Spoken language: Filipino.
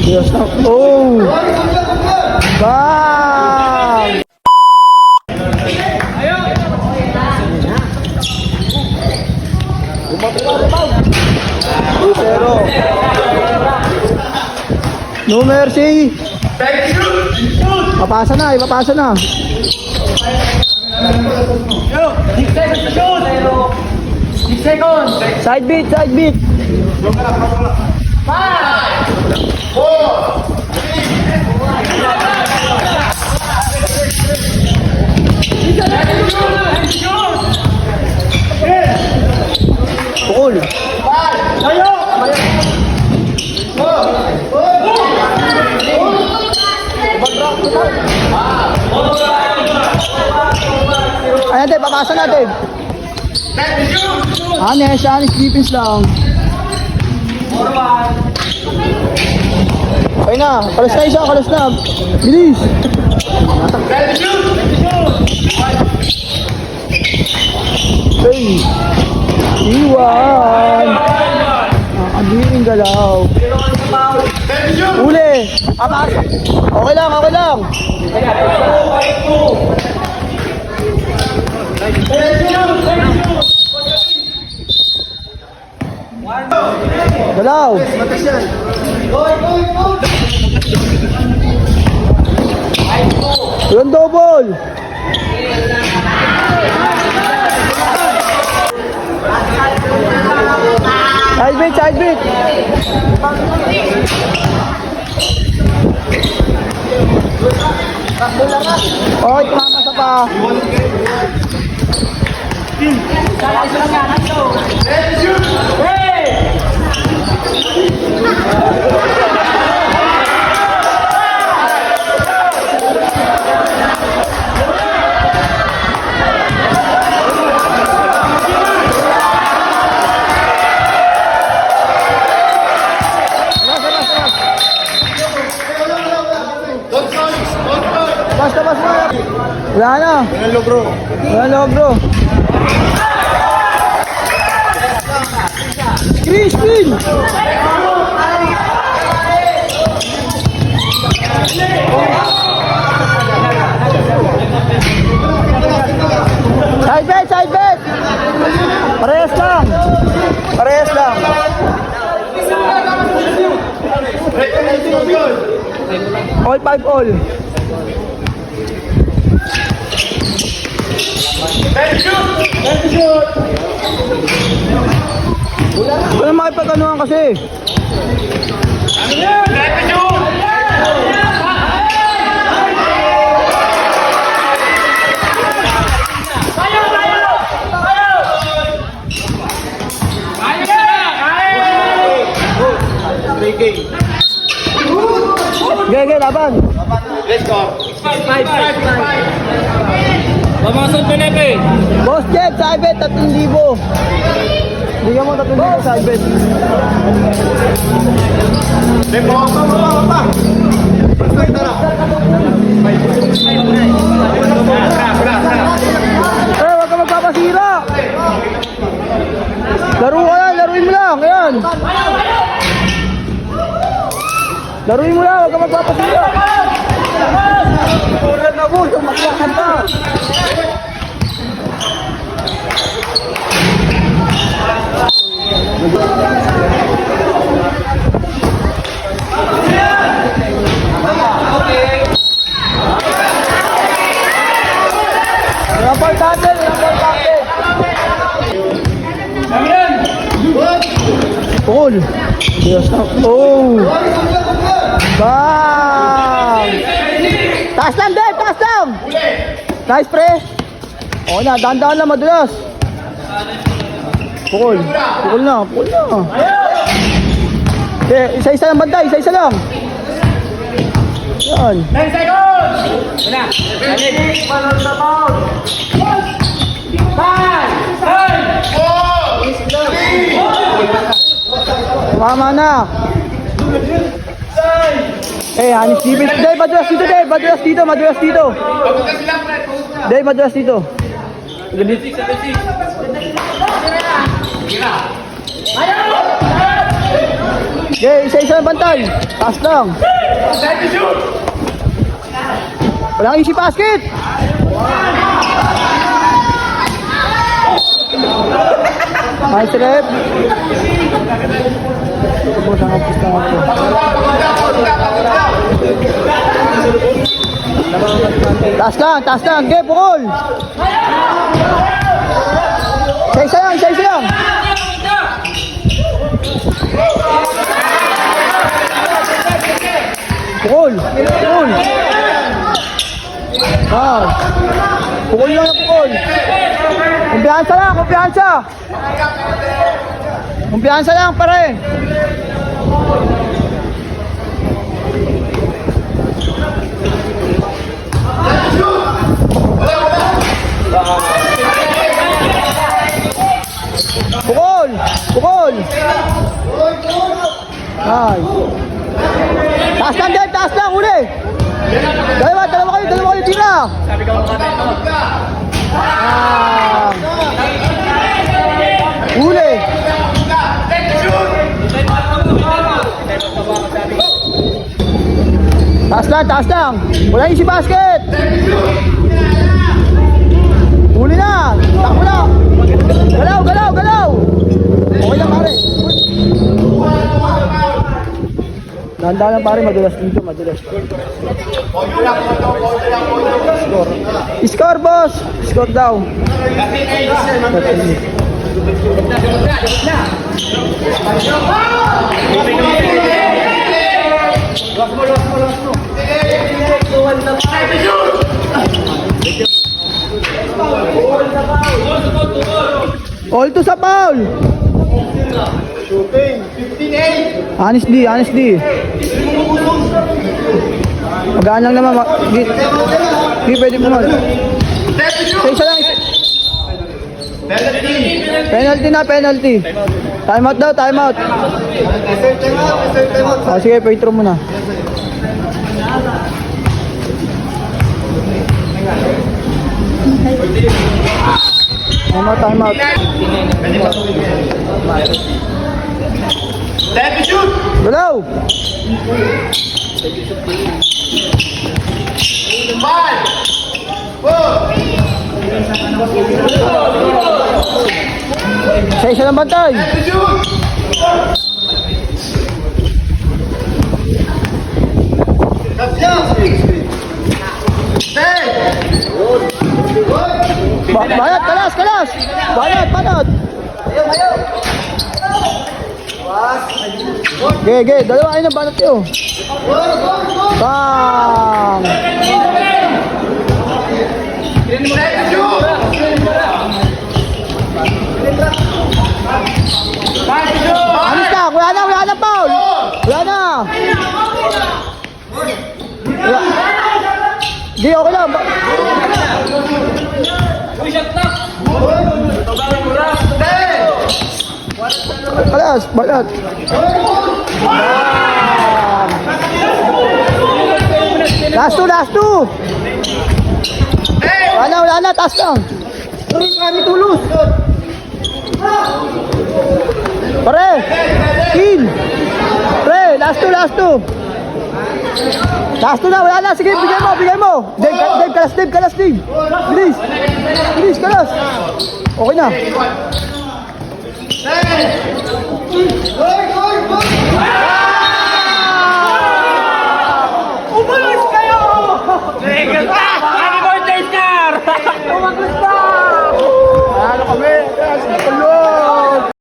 Diyos na. Oh! Bang! Pero no mercy. Papasa na, ipapasa na. Side beat, side beat. 5, 4. Pukul. Ayan natin, papasa natin. Siya, defense lang. Okay na, kalas na isa, kalas na. Bilis. Hey. Iwan. Nakakabiring galaw. Uli. Okay lang, okay lang. Galaw. Yung double. Side beat, side beat. Oh, tumama sa pa. Basta, basta. Wala na. Wala log, bro. Wala log, bro. Crispin! Side bet, side bet! Parehas lang. Parehas lang. All 5 all. Wala makipag-anuhan kasi. Gege, laban. Let's go. 5. Pamasok ko na pe. Boss Jet, sa ibet, 3,000. Bigyan mo 3,000 sa ibet. Wag ka magpapasira. Laro ka lang, laruin mo lang. Ayan. Laruin mo lang, wag ka magpapasira. Ulan na mo, sumakyakan pa. Importante. Pukul. Diyos na. Oh. Bang! Taas lang, Dave! Taas lang! Nice, pre! O na, dahan-dahan lang, madulas. Pukul. Pukul na, pukul na. Isa-isa lang banda, isa-isa lang. Yan. 10 seconds! Wala. Mama na. Hanis Steven. Dave, madulas dito, Dave. Madulas dito, madulas dito. Dave, madulas dito. Okay, isa-isa ng bantay. Taas lang. Walang easy basket. Nice rep. Ito po, sangapos lang ako. Taas lang. Okay, pukul. Isa-isa lang. Pukul. Ah. Pukul lang. Kumpiyansa lang pare. Pukul. Ay. Taas lang, uli. Dalawa kayo, tira. Uli. Taas lang. Wala easy basket. Uli na. Takbo na. Galaw. Okay lang pare. Dahan-dahan lang pare, madulas. Score boss. Score daw. All to sa foul. Shooting. 15-8. Honest D. Magaan lang naman. Di pwede mo mag. Isa lang. Penalty. Time out daw. Sige, free throw muna. Time out. Time to shoot. Galaw. 5, 4. Isa ng bantay. Time to shoot. Banat, kalas. Banat. Ge, dalawa kayo ng banat yun. Bang! Anis na, wala na foul. Wala na. Di, okay lang. Kalas, banat. Last two. Wala na, taas lang. Kami tulus. Pare, kill. Pre, last two. Last two na, wala na. Sige, bigay mo. Dave, kalas. Bilis, kalas. Okay na.